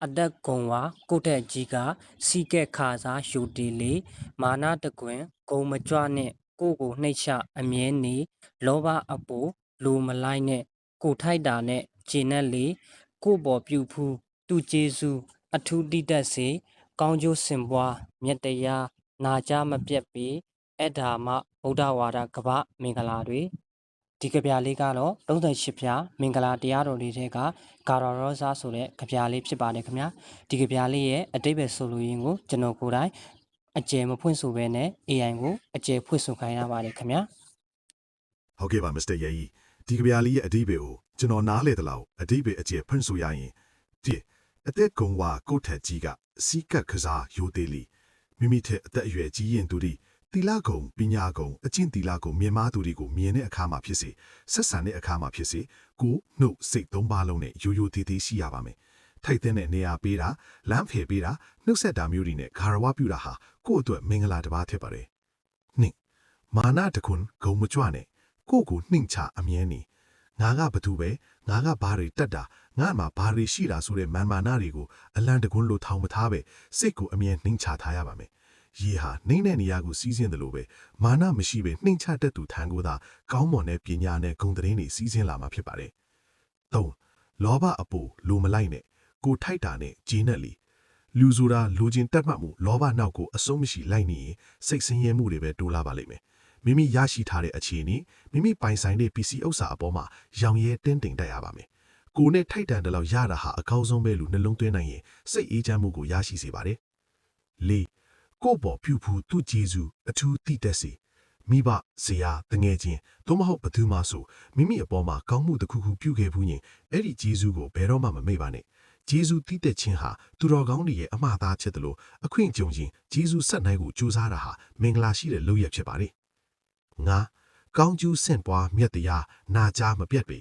အသက်ဂုံဝါကိုတက်ကြီးကစီကက်ခါစားယူတီလီမာနာတကွင်ဂုံမကြွနဲ့ကိုနှိတ်ချအမြဲနေလောဘအပူလူမလိုက်နဲ့ကိုထိုက်တာနဲ့ဂျင်းနဲ့လေကိုပေါ်ပြူဖူးသူကျေးစုအထူးတိတက်စေကောင်းကျိုးစင်ပွားမြတ်တရားနာကြမပြတ်ပေအဲ့ဒါမှဗုဒ္ဓဝါဒကပ္ပမင်္ဂလာတွေဒီကဗျာလေးကတော့38ဖြာမင်္ဂလာတရားတော်လေးတွေကဂါရရောဇာဆိုတဲ့ကဗျာလေးဖြစ်ပါတယ်ခင်ဗျာဒီကဗျာလေးရဲ့အတိတ်ပဲဆိုလိုရင်းကိုကျွန်တော်ကိုယ်တိုင်အကျယ်မဖွင့်ဆိုဘဲနဲ့ AI ကိုအကျယ်ဖွင့်ဆိုခိုင်းရပါတယ်ခင်ဗျာဟုတ်ကဲ့ပါမစ္စတာယေကြီးဒီကဗျာလေးရဲ့အဓိပ္ပာယ်ကိုကျွန်တော်နားလေသလောက်အဓိပ္ပာယ်အကျယ်ဖွင့်ဆိုရရင်ဒီအသက်ကုံဝါကိုထက်ကြီးကစီကတ်ခစားယိုသေးလီမိမိထက်အသက်အရွယ်ကြီးရင်သူဒီတီလာကုံပညာကုံအကျင့်တီလာကုံမြန်မာသူတွေကိုမြင်တဲ့အခါမှာဖြစ်စေဆက်ဆံတဲ့အခါမှာဖြစ်စေကိုနှုတ်စိတ်သုံးပါလုံးနဲ့ရိုးရိုးသေးသေးရှိရပါမယ်ထိုက်တဲ့နေရာပေးတာလမ်းဖယ်ပေးတာနှုတ်ဆက်တာမျိုးတွေနဲ့ဂါရဝပြုတာဟာကိုယ့်အတွက်မင်္ဂလာတစ်ပါးဖြစ်ပါတယ်နှင့်မာနတခွန်းဂုံမကြွနဲ့ကိုနှိမ်ချအမြဲနေငါကဘသူပဲငါကဘာတွေတက်တာငါမှာဘာတွေရှိတာဆိုတဲ့မာနတွေကိုအလံတကွန်းလိုထောင်မထားပဲစိတ်ကိုအမြဲနှိမ်ချထားရပါမယ်ရေဟာနှိမ့်တဲ့နေရာကိုစီးဆင်းတယ်လို့ပဲမာနမရှိပဲနှိမ်ချတတ်သူထံကိုသာကောင်းမွန်တဲ့ပညာနဲ့ဂုဏ်သတင်းတွေစီးဆင်းလာမှာဖြစ်ပါတယ်၃လောဘအပူလိုမလိုက်နဲ့ကိုထိုက်တာနဲ့ဂျင်းနဲ့လီလူဆိုတာလူချင်းတက်မှတ်မှုလောဘနောက်ကိုအဆုံးမရှိလိုက်နေရင်စိတ်ဆင်းရဲမှုတွေပဲတိုးလာပါလိမ့်မယ်မိမိရရှိထားတဲ့အခြေအနေမိမိပိုင်ဆိုင်တဲ့ပစ္စည်းဥစ္စာအပေါ်မှာရောင်ရဲတင်းတိမ်တက်ရပါမယ်။ကိုယ်နဲ့ထိုက်တန်တဲ့လောက်ရတာဟာအကောင်းဆုံးပဲလို့နှလုံးသွင်းနိုင်ရင်စိတ်အေးချမ်းမှုကိုရရှိစေပါတယ်။၄ကိုယ့်ပေါ်ဖြူဖူးသူ့ကျေးဇူးအထူးတည်တက်စေမိဘဇရာတငယ်ချင်းသို့မဟုတ်ဘသူမှဆိုမိမိအပေါ်မှာကောင်းမှုတစ်ခုခုပြုခဲ့ဘူးရင်အဲ့ဒီကျေးဇူးကိုဘယ်တော့မှမမေ့ပါနဲ့။ကျေးဇူးတည်တက်ခြင်းဟာသူတော်ကောင်းတွေရဲ့အမှားသားချက်တလို့အခွင့်အကြုံချင်းကျေးဇူးဆက်နိုင်ကိုကြိုးစားတာဟာမင်္ဂလာရှိတဲ့လုပ်ရဖြစ်ပါတယ်။ငါကောင်းကျိုးဆင့်ပွားမြတ်တရားနာကြားမပြတ်ပေ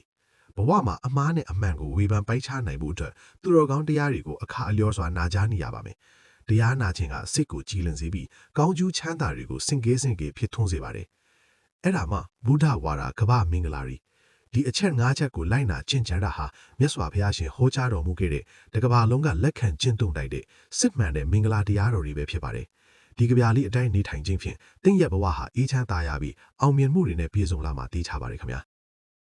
ဘဝမှာအမားနဲ့အမှန်ကိုဝေဖန်ပိုက်ချနိုင်ဖို့အတွက်သူတော်ကောင်းတရားတွေကိုအခါအလျော်စွာနာကြားနေရပါမယ်တရားနာခြင်းကစိတ်ကိုကြည်လင်စေပြီးကောင်းကျိုးချမ်းသာတွေကိုစင်ကဲဖြစ်ထွန်းစေပါတယ်အဲ့ဒါမှဗုဒ္ဓဝါဒကမ္ဘာမင်္ဂလာတွေဒီအချက်၅ချက်ကိုလိုက်နာကျင့်ကြံတာဟာမြတ်စွာဘုရားရှင်ဟောကြားတော်မူခဲ့တဲ့တကမ္ဘာလုံးကလက်ခံကျင့်သုံးတိုက်တဲ့စစ်မှန်တဲ့မင်္ဂလာတရားတော်တွေပဲဖြစ်ပါတယ်ဒီကဗျာလေးအတိုင်းနေထိုင်ခြင်းဖြင့်တင့်ရဲ့ဘဝဟာအေးချမ်းသာရပြီးအောင်မြင်မှုတွေနဲ့ပြည့်စုံလာမှာသိချပါတယ်ခင်ဗျာ